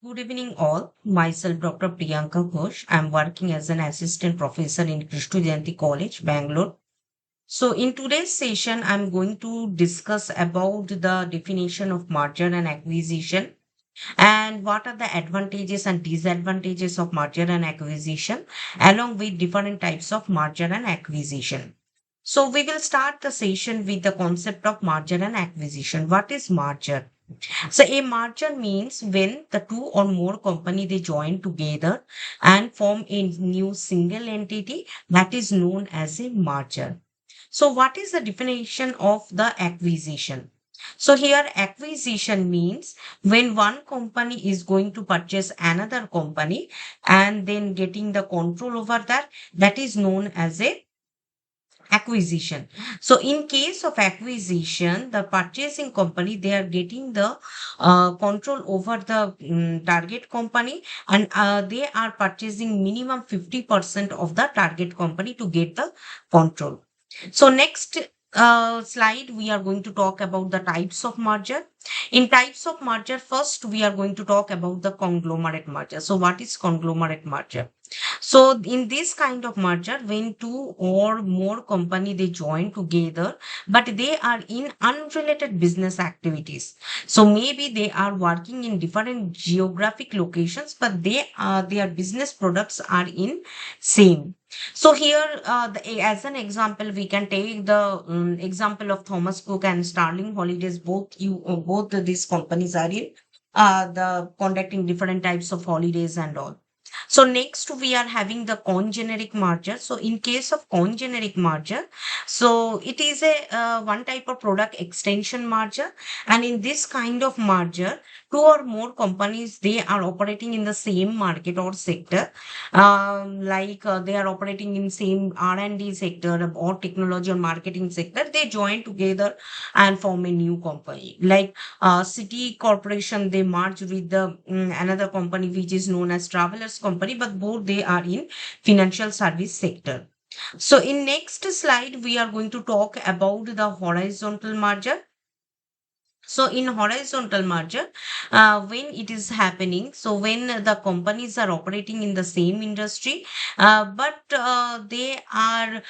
Good evening, all. Myself, Dr. Priyanka Ghosh. I'm working as an assistant professor in Krishna Jayanti College, Bangalore. So, in today's session, I'm going to discuss about the definition of merger and acquisition and what are the advantages and disadvantages of merger and acquisition, along with different types of merger and acquisition. So, we will start the session with the concept of merger and acquisition. What is merger? So a merger means when the two or more company they join together and form a new single entity that is known as a merger. So what is the definition of the acquisition? So here acquisition means when one company is going to purchase another company and then getting the control over that is known as a acquisition. So in case of acquisition, the purchasing company they are getting the control over the target company, and they are purchasing minimum 50% of the target company to get the control. So next slide, we are going to talk about the types of merger. In types of merger, first we are going to talk about the conglomerate merger. So what is conglomerate merger? So in this kind of merger, when two or more company they join together, but they are in unrelated business activities. So maybe they are working in different geographic locations, but their business products are in same. So here, as an example, we can take the example of Thomas Cook and Starling Holidays. Both these companies are in the conducting different types of holidays and all. So next we are having the congeneric merger. So in case of congeneric merger, so it is a one type of product extension merger, and in this kind of merger, two or more companies they are operating in the same market or sector, they are operating in same R&D sector or technology or marketing sector. They join together and form a new company. Like City Corporation, they merge with the another company which is known as Travelers Company, but both they are in financial service sector. So in next slide, we are going to talk about the horizontal merger. So in horizontal merger, when it is happening, so when the companies are operating in the same industry, but they are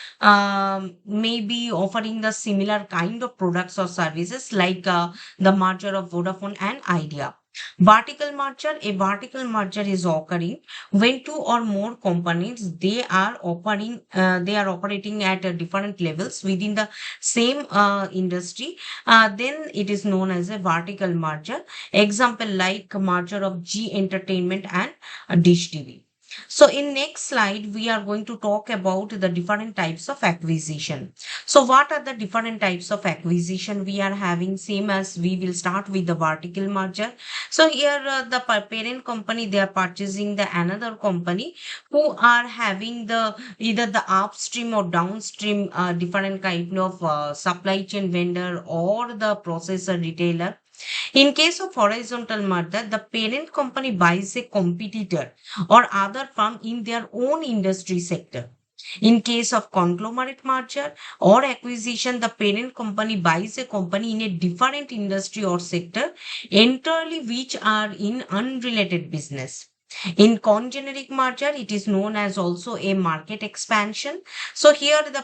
maybe offering the similar kind of products or services, like the merger of Vodafone and Idea. A vertical merger is occurring when two or more companies they are operating at different levels within the same industry, then it is known as a vertical merger. Example like merger of G Entertainment and Dish TV. So in next slide, we are going to talk about the different types of acquisition. So what are the different types of acquisition we are having? Same as we will start with the vertical merger. So here the parent company, they are purchasing the another company who are having the either the upstream or downstream different kind of supply chain vendor or the processor retailer. In case of horizontal merger, the parent company buys a competitor or other firm in their own industry sector. In case of conglomerate merger or acquisition, the parent company buys a company in a different industry or sector entirely which are in unrelated business. In congeneric merger, it is known as also a market expansion. So here the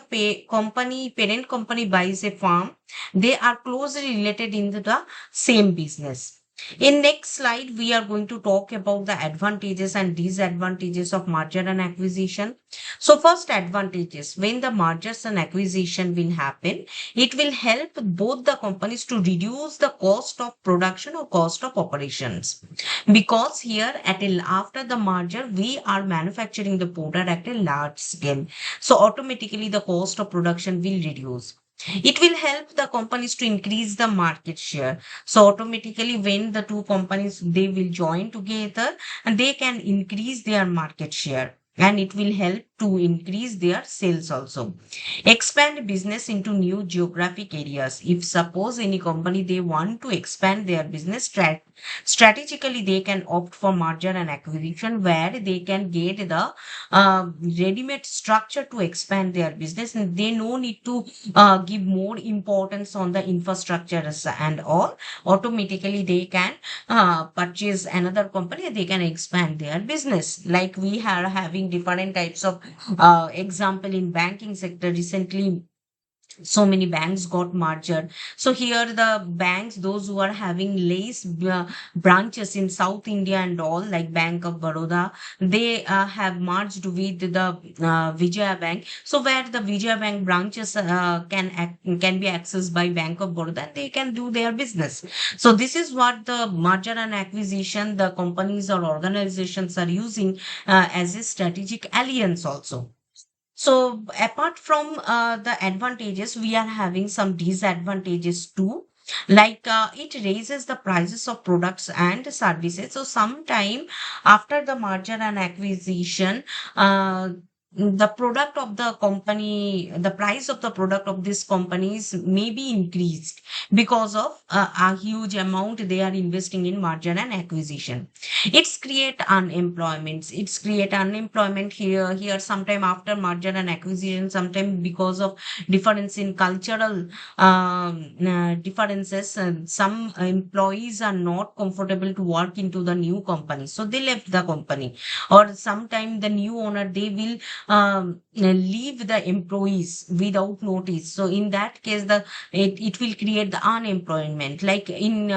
parent company buys a firm. They are closely related in the same business. In next slide, we are going to talk about the advantages and disadvantages of merger and acquisition. So first advantages, when the mergers and acquisition will happen, it will help both the companies to reduce the cost of production or cost of operations. Because here after the merger, we are manufacturing the product at a large scale. So automatically the cost of production will reduce. It will help the companies to increase the market share. So automatically when the two companies they will join together and they can increase their market share. and it will help to increase their sales also. Expand business into new geographic areas. If suppose any company they want to expand their business strategically, they can opt for merger and acquisition where they can get the ready-made structure to expand their business, and they no need to give more importance on the infrastructures and all. Automatically they can purchase another company, they can expand their business. Like we are having different types of example in banking sector recently. So many banks got merged. So here the banks, those who are having less branches in South India and all, like Bank of Baroda, they have merged with the Vijaya Bank. So where the Vijaya Bank branches can be accessed by Bank of Baroda, and they can do their business. So this is what the merger and acquisition the companies or organizations are using as a strategic alliance also. So apart from the advantages, we are having some disadvantages too. Like it raises the prices of products and services. So sometime after the merger and acquisition, the product of the company, the price of the product of these companies may be increased because of a huge amount they are investing in merger and acquisition. It's create unemployment here sometime after merger and acquisition, sometime because of difference in cultural differences, some employees are not comfortable to work into the new company, so they left the company. Or sometime the new owner, they will leave the employees without notice. So in that case, it will create the unemployment. Like in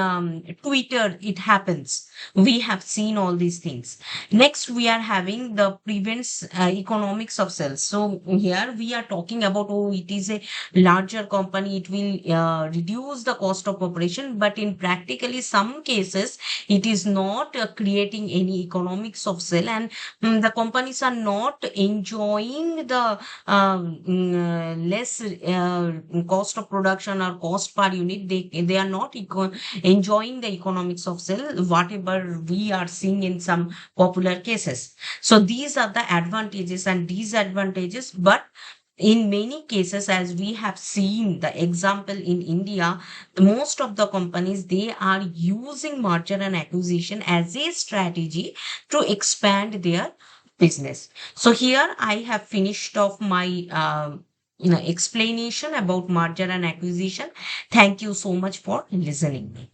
Twitter it happens, we have seen all these things. Next, we are having the prevents economics of sales. So here we are talking about, oh, it is a larger company, it will reduce the cost of operation, but in practically some cases it is not creating any economics of sale, and the companies are not enjoying the less cost of production or cost per unit. They are not enjoying the economics of sale, whatever we are seeing in some popular cases. So these are the advantages and disadvantages. But in many cases, as we have seen the example in India, most of the companies, they are using merger and acquisition as a strategy to expand their business. So here I have finished off my explanation about merger and acquisition. Thank you so much for listening.